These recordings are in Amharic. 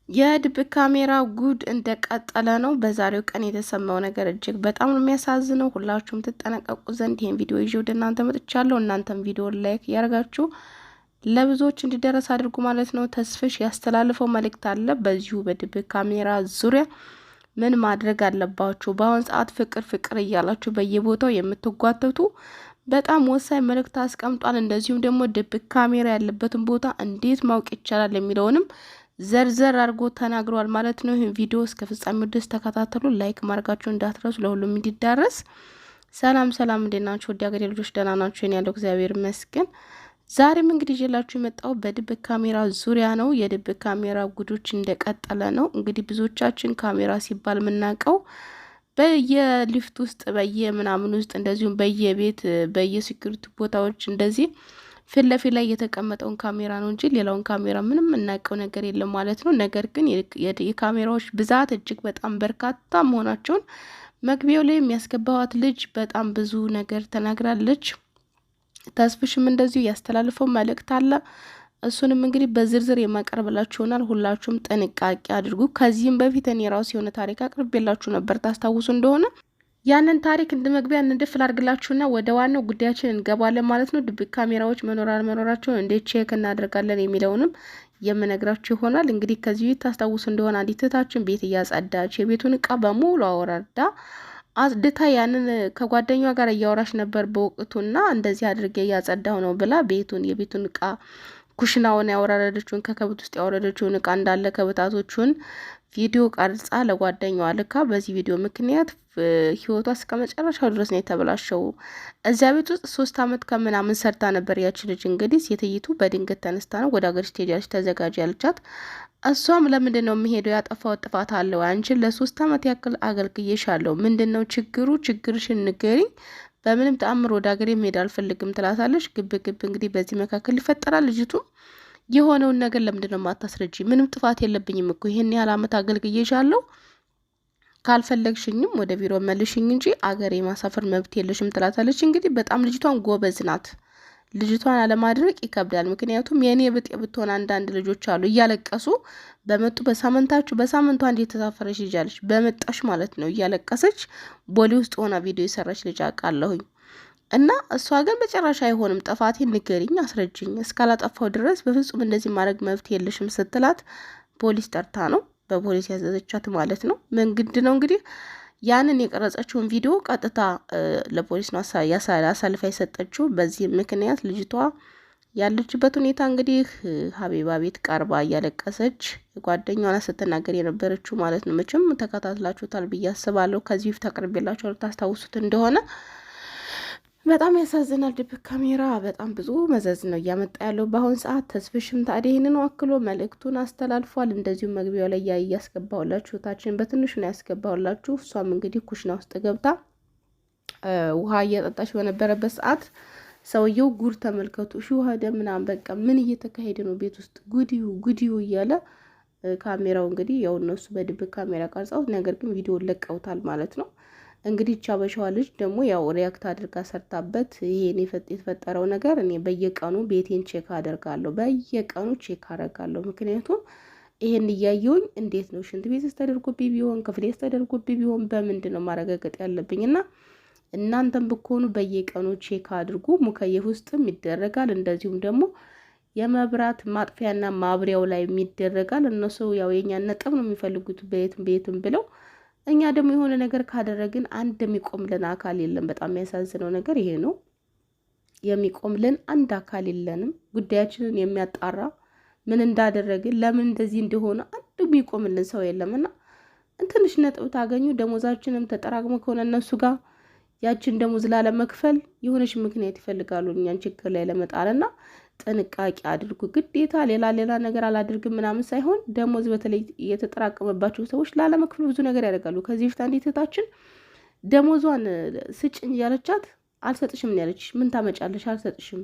የድብቅ ካሜራ ጉድ እንደቀጠለ ነው። በዛሬው ቀን የተሰማው ነገር እጅግ በጣም ነው የሚያሳዝነው። ሁላችሁም ትጠነቀቁ ዘንድ ይህን ቪዲዮ ይዤ ወደ እናንተ መጥቻለሁ። እናንተም ቪዲዮ ላይክ ያደርጋችሁ ለብዙዎች እንዲደረስ አድርጉ ማለት ነው። ተስፍሽ ያስተላልፈው መልእክት አለ። በዚሁ በድብቅ ካሜራ ዙሪያ ምን ማድረግ አለባችሁ? በአሁን ሰዓት ፍቅር ፍቅር እያላችሁ በየቦታው የምትጓተቱ በጣም ወሳኝ መልእክት አስቀምጧል። እንደዚሁም ደግሞ ድብቅ ካሜራ ያለበትን ቦታ እንዴት ማወቅ ይቻላል የሚለውንም ዘርዘር አድርጎ ተናግሯል ማለት ነው። ይህን ቪዲዮ እስከ ፍጻሜው ድረስ ተከታተሉ። ላይክ ማድረጋችሁ እንዳትረሱ ለሁሉም እንዲዳረስ። ሰላም ሰላም፣ እንዴት ናችሁ? ወዲ ሀገሬ ልጆች ደህና ናችሁ? እኔ ያለው እግዚአብሔር ይመስገን። ዛሬም እንግዲህ ይዤላችሁ የመጣው በድብቅ ካሜራ ዙሪያ ነው። የድብቅ ካሜራ ጉዶች እንደቀጠለ ነው። እንግዲህ ብዙዎቻችን ካሜራ ሲባል የምናውቀው በየሊፍት ውስጥ በየምናምን ውስጥ እንደዚሁም በየቤት በየሴኩሪቲ ቦታዎች እንደዚህ ፊት ለፊት ላይ የተቀመጠውን ካሜራ ነው እንጂ ሌላውን ካሜራ ምንም እናውቀው ነገር የለም ማለት ነው። ነገር ግን የካሜራዎች ብዛት እጅግ በጣም በርካታ መሆናቸውን መግቢያው ላይ የሚያስገባዋት ልጅ በጣም ብዙ ነገር ተናግራለች። ተስፍሽም እንደዚሁ ያስተላልፈው መልእክት አለ። እሱንም እንግዲህ በዝርዝር የማቀርብላችሁ ይሆናል። ሁላችሁም ጥንቃቄ አድርጉ። ከዚህም በፊት እኔ ራሱ የሆነ ታሪክ አቅርቤላችሁ ነበር ታስታውሱ እንደሆነ ያንን ታሪክ እንደ መግቢያ እንድፍ ላድርግላችሁና ወደ ዋናው ጉዳያችን እንገባለን ማለት ነው። ድብቅ ካሜራዎች መኖራቸውን እንዴት ቼክ እናደርጋለን የሚለውንም የምነግራችሁ ይሆናል። እንግዲህ ከዚህ ታስታውሱ እንደሆነ አንዲት እህታችን ቤት እያጸዳች የቤቱን እቃ በሙሉ አወራርዳ አጽድታ ያንን ከጓደኛዋ ጋር እያወራች ነበር በወቅቱና እንደዚህ አድርጌ እያጸዳሁ ነው ብላ የቤቱን እቃ ኩሽናውን ያወራረደችውን ከከብት ውስጥ ያወረደችውን እቃ እንዳለ ከብታቶቹን ቪዲዮ ቀርጻ ለጓደኛዋ ልካ በዚህ ቪዲዮ ምክንያት ህይወቷ እስከ መጨረሻው ድረስ ነው የተበላሸው። እዚያ ቤት ውስጥ 3 አመት ከምናምን ሰርታ ነበር ያቺ ልጅ። እንግዲህ ሴትይቱ በድንገት ተነስታ ነው ወደ ሀገር ትሄጃለሽ ተዘጋጅ ያለቻት። እሷም ለምንድን ነው የሚሄደው? ያጠፋው ጥፋት አለው? አንቺን ለ3 አመት ያክል አገልግዬሻለሁ። ምንድን ነው ችግሩ? ችግርሽን ንገሪኝ። በምንም ተአምር ወደ ሀገር መሄድ አልፈልግም ትላታለች። ግብ እንግዲህ በዚህ መካከል ይፈጠራል። ልጅቱ የሆነውን ነገር ለምንድን ነው ማታስረጂ? ምንም ጥፋት የለብኝም እኮ ይሄን ያህል አመት አገልግዬሻለሁ። ካልፈለግሽኝም ወደ ቢሮ መልሽኝ እንጂ አገር የማሳፈር መብት የለሽም ትላታለች። እንግዲህ በጣም ልጅቷን ጎበዝ ናት። ልጅቷን አለማድረቅ ይከብዳል። ምክንያቱም የኔ ብጤ ብትሆን አንዳንድ ልጆች አሉ እያለቀሱ በመጡ በሳምንቷ አንድ የተሳፈረች ልጅ አለች። በመጣሽ ማለት ነው እያለቀሰች ቦሌ ውስጥ ሆና ቪዲዮ የሰራች ልጅ አውቃለሁኝ። እና እሷ ግን በጭራሽ አይሆንም፣ ጥፋቴን ንገሪኝ፣ አስረጅኝ፣ እስካላጠፋው ድረስ በፍጹም እንደዚህ ማድረግ መብት የለሽም ስትላት ፖሊስ ጠርታ ነው በፖሊስ ያዘዘቻት ማለት ነው። መንግድ ነው እንግዲህ ያንን የቀረጸችውን ቪዲዮ ቀጥታ ለፖሊስ ነው አሳልፋ የሰጠችው። በዚህ ምክንያት ልጅቷ ያለችበት ሁኔታ እንግዲህ ሀቢባ ቤት ቀርባ እያለቀሰች ጓደኛዋን ስትናገር የነበረችው ማለት ነው። መቼም ተከታትላችሁታል ብዬ አስባለሁ። ከዚህ በፊት አቅርቤላችሁ ታስታውሱት እንደሆነ በጣም ያሳዝናል። ድብቅ ካሜራ በጣም ብዙ መዘዝ ነው እያመጣ ያለው በአሁን ሰዓት። ተስፍሽም ታዲያ ይህንን አክሎ መልእክቱን አስተላልፏል። እንደዚሁም መግቢያው ላይ እያስገባሁላችሁ ታችን በትንሹ ነው ያስገባሁላችሁ። እሷም እንግዲህ ኩሽና ውስጥ ገብታ ውሃ እያጠጣች በነበረበት ሰዓት ሰውየው ጉድ ተመልከቱ ውሃ ደም ምናምን በቃ ምን እየተካሄደ ነው ቤት ውስጥ ጉዲው እያለ ካሜራው እንግዲህ ያው እነሱ በድብቅ ካሜራ ቀርጸውት፣ ነገር ግን ቪዲዮ ለቀውታል ማለት ነው። እንግዲህ ቻበሻዋ ልጅ ደግሞ ያው ሪያክት አድርጋ ሰርታበት ይሄን የተፈጠረው ነገር እኔ በየቀኑ ቤቴን ቼክ አደርጋለሁ፣ በየቀኑ ቼክ አደርጋለሁ። ምክንያቱም ይሄን እያየውኝ እንዴት ነው ሽንት ቤት ተደርጎብኝ ቢሆን ክፍሌ ተደርጎብኝ ቢሆን በምንድን ነው ማረጋገጥ ያለብኝና እናንተም ብትሆኑ በየቀኑ ቼክ አድርጉ። ሙከየፍ ውስጥም ይደረጋል፣ እንደዚሁም ደግሞ የመብራት ማጥፊያና ማብሪያው ላይ ይደረጋል። እነሱ ያው የኛን ነጥብ ነው የሚፈልጉት ቤትም ብለው እኛ ደግሞ የሆነ ነገር ካደረግን አንድ የሚቆምልን አካል የለም። በጣም የሚያሳዝነው ነገር ይሄ ነው። የሚቆምልን አንድ አካል የለንም። ጉዳያችንን የሚያጣራ ምን እንዳደረግን ለምን እንደዚህ እንደሆነ አንድ የሚቆምልን ሰው የለምና ትንሽ ነጥብ ታገኙ ደሞዛችንም ተጠራቅሞ ከሆነ እነሱ ጋር ያችን ደሞዝ ላለመክፈል የሆነች ምክንያት ይፈልጋሉ እኛን ችግር ላይ ለመጣልና ጥንቃቄ አድርጉ። ግዴታ ሌላ ነገር አላድርግም ምናምን ሳይሆን ደሞዝ በተለይ የተጠራቀመባቸው ሰዎች ላለመክፈል ብዙ ነገር ያደርጋሉ። ከዚህ በፊት አንዲት እህታችን ደሞዟን ስጭኝ እያለቻት አልሰጥሽም ነው ያለች። ምን ታመጫለሽ? አልሰጥሽም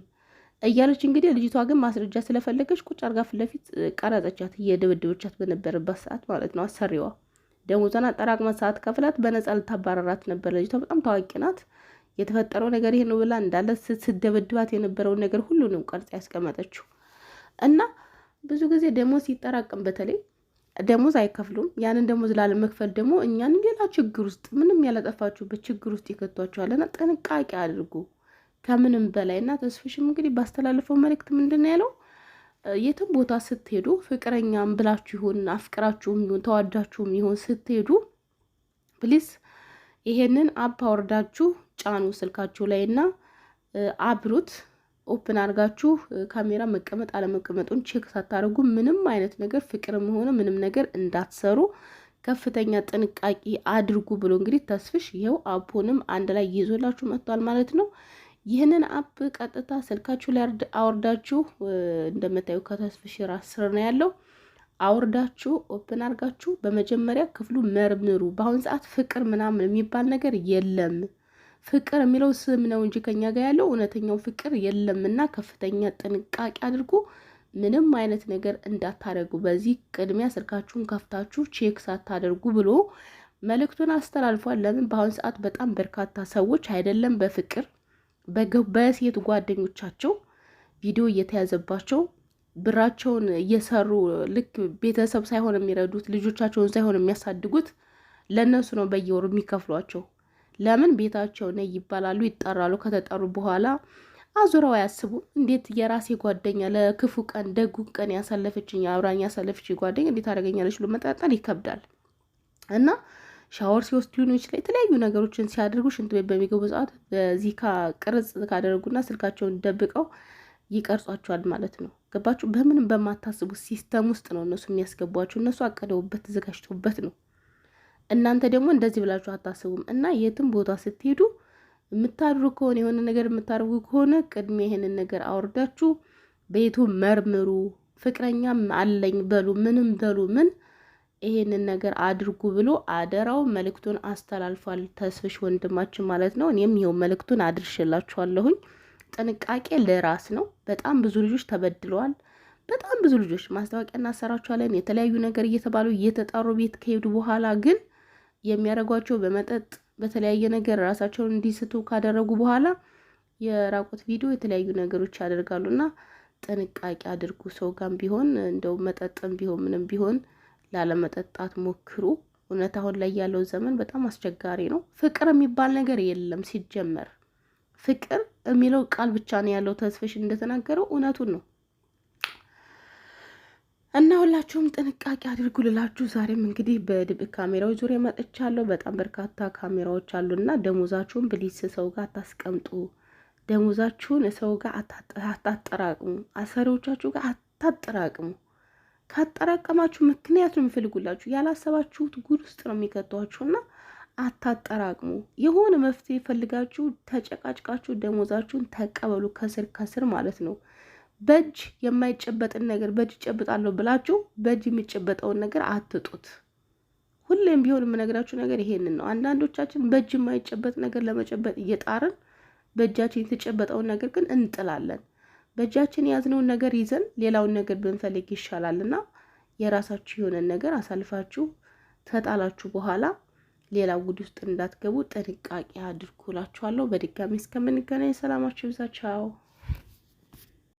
እያለች እንግዲህ ልጅቷ ግን ማስረጃ ስለፈለገች ቁጭ አርጋ ፊት ለፊት ቀረጸቻት፣ እየደበደበቻት በነበረበት ሰዓት ማለት ነው። አሰሪዋ ደሞዟን አጠራቅማ ሰዓት ከፍላት በነፃ ልታባረራት ነበር። ልጅቷ በጣም ታዋቂ ናት። የተፈጠረው ነገር ይሄ ነው ብላ እንዳለ ስትደበድባት የነበረውን ነገር ሁሉ ነው ቀርጻ ያስቀመጠችው። እና ብዙ ጊዜ ደሞዝ ሲጠራቀም በተለይ ደሞዝ አይከፍሉም። ያንን ደሞዝ ላለመክፈል ደግሞ እኛን ሌላ ችግር ውስጥ ምንም ያላጠፋችሁበት ችግር ውስጥ ይከቷችኋልና ጥንቃቄ አድርጉ ከምንም በላይ እና ተስፍሽም እንግዲህ ባስተላለፈው መልእክት ምንድን ነው ያለው? የትም ቦታ ስትሄዱ ፍቅረኛም ብላችሁ ይሁን አፍቅራችሁም ይሁን ተዋዳችሁም ይሁን ስትሄዱ ፕሊስ ይሄንን አፕ አወርዳችሁ ጫኑ ስልካችሁ ላይ እና አብሩት። ኦፕን አድርጋችሁ ካሜራ መቀመጥ አለመቀመጡን ቼክ ሳታደርጉ ምንም አይነት ነገር ፍቅርም ሆነ ምንም ነገር እንዳትሰሩ ከፍተኛ ጥንቃቄ አድርጉ ብሎ እንግዲህ ተስፍሽ ይኸው አፑንም አንድ ላይ ይዞላችሁ መጥቷል ማለት ነው። ይህንን አፕ ቀጥታ ስልካችሁ ላይ አወርዳችሁ እንደምታዩ ከተስፍሽ ራስ ስር ነው ያለው። አውርዳችሁ ኦፕን አድርጋችሁ በመጀመሪያ ክፍሉ መርምሩ። በአሁን ሰዓት ፍቅር ምናምን የሚባል ነገር የለም። ፍቅር የሚለው ስም ነው እንጂ ከኛ ጋር ያለው እውነተኛው ፍቅር የለምና ከፍተኛ ጥንቃቄ አድርጉ። ምንም አይነት ነገር እንዳታደርጉ በዚህ ቅድሚያ ስልካችሁን ከፍታችሁ ቼክ ሳታደርጉ ብሎ መልእክቱን አስተላልፏል። ለምን በአሁን ሰዓት በጣም በርካታ ሰዎች አይደለም በፍቅር በሴት ጓደኞቻቸው ቪዲዮ እየተያዘባቸው ብራቸውን እየሰሩ ልክ ቤተሰብ ሳይሆን የሚረዱት ልጆቻቸውን ሳይሆን የሚያሳድጉት ለነሱ ነው በየወሩ የሚከፍሏቸው። ለምን ቤታቸው ነይ ይባላሉ፣ ይጠራሉ። ከተጠሩ በኋላ አዙረው አያስቡም። እንዴት የራሴ ጓደኛ ለክፉ ቀን ደጉ ቀን ያሳለፈችኝ አብራኝ ያሳለፈችኝ ጓደኛ እንዴት አደረገኛለች ብሎ መጠርጠር ይከብዳል። እና ሻወር ሲወስዱ ሊሆን ይችላል የተለያዩ ነገሮችን ሲያደርጉ ሽንት ቤት በሚገቡ ሰዓት በዚህ ቅርጽ ካደረጉና ስልካቸውን ደብቀው ይቀርጿቸዋል ማለት ነው። ገባችሁ? በምንም በማታስቡት ሲስተም ውስጥ ነው እነሱ የሚያስገቧቸው። እነሱ አቀደውበት ተዘጋጅተውበት ነው። እናንተ ደግሞ እንደዚህ ብላችሁ አታስቡም። እና የትም ቦታ ስትሄዱ የምታድሩ ከሆነ የሆነ ነገር የምታደርጉ ከሆነ ቅድሚያ ይሄንን ነገር አውርዳችሁ ቤቱ መርምሩ። ፍቅረኛም አለኝ በሉ ምንም በሉ ምን ይሄንን ነገር አድርጉ ብሎ አደራው መልእክቱን አስተላልፏል ተስፍሽ ወንድማችን ማለት ነው። እኔም ይሄው መልእክቱን አድርሽላችኋለሁኝ። ጥንቃቄ ለራስ ነው። በጣም ብዙ ልጆች ተበድለዋል። በጣም ብዙ ልጆች ማስታወቂያ እናሰራችኋለን የተለያዩ ነገር እየተባሉ እየተጣሩ ቤት ከሄዱ በኋላ ግን የሚያደርጓቸው በመጠጥ በተለያየ ነገር ራሳቸውን እንዲስቱ ካደረጉ በኋላ የራቁት ቪዲዮ የተለያዩ ነገሮች ያደርጋሉና ጥንቃቄ አድርጉ። ሰው ጋም ቢሆን እንደው መጠጥም ቢሆን ምንም ቢሆን ላለመጠጣት ሞክሩ። እውነት አሁን ላይ ያለው ዘመን በጣም አስቸጋሪ ነው። ፍቅር የሚባል ነገር የለም ሲጀመር። ፍቅር የሚለው ቃል ብቻ ነው ያለው። ተስፍሽ እንደተናገረው እውነቱን ነው። እና ሁላችሁም ጥንቃቄ አድርጉ ልላችሁ ዛሬም እንግዲህ በድብቅ ካሜራዎች ዙሪያ መጥቻለሁ። በጣም በርካታ ካሜራዎች አሉና ደሞዛችሁን ብሊስ ሰው ጋር አታስቀምጡ። ደሞዛችሁን ሰው ጋር አታጠራቅሙ። አሰሪዎቻችሁ ጋር አታጠራቅሙ። ካጠራቀማችሁ ምክንያት ነው የሚፈልጉላችሁ። ያላሰባችሁት ጉድ ውስጥ ነው የሚከቷችሁና አታጠራቅሙ። የሆነ መፍትሄ ፈልጋችሁ ተጨቃጭቃችሁ ደሞዛችሁን ተቀበሉ ከስር ከስር ማለት ነው። በእጅ የማይጨበጥን ነገር በእጅ ጨብጣለሁ ብላችሁ በእጅ የሚጨበጠውን ነገር አትጡት። ሁሌም ቢሆን የምነግራችሁ ነገር ይሄንን ነው። አንዳንዶቻችን በእጅ የማይጨበጥ ነገር ለመጨበጥ እየጣርን በእጃችን የተጨበጠውን ነገር ግን እንጥላለን። በእጃችን የያዝነውን ነገር ይዘን ሌላውን ነገር ብንፈልግ ይሻላልና የራሳችሁ የሆነን ነገር አሳልፋችሁ ተጣላችሁ በኋላ ሌላ ጉድ ውስጥ እንዳትገቡ ጥንቃቄ አድርጉላችኋለሁ። በድጋሚ እስከምንገናኝ ሰላማችሁ ይብዛ። ቻው።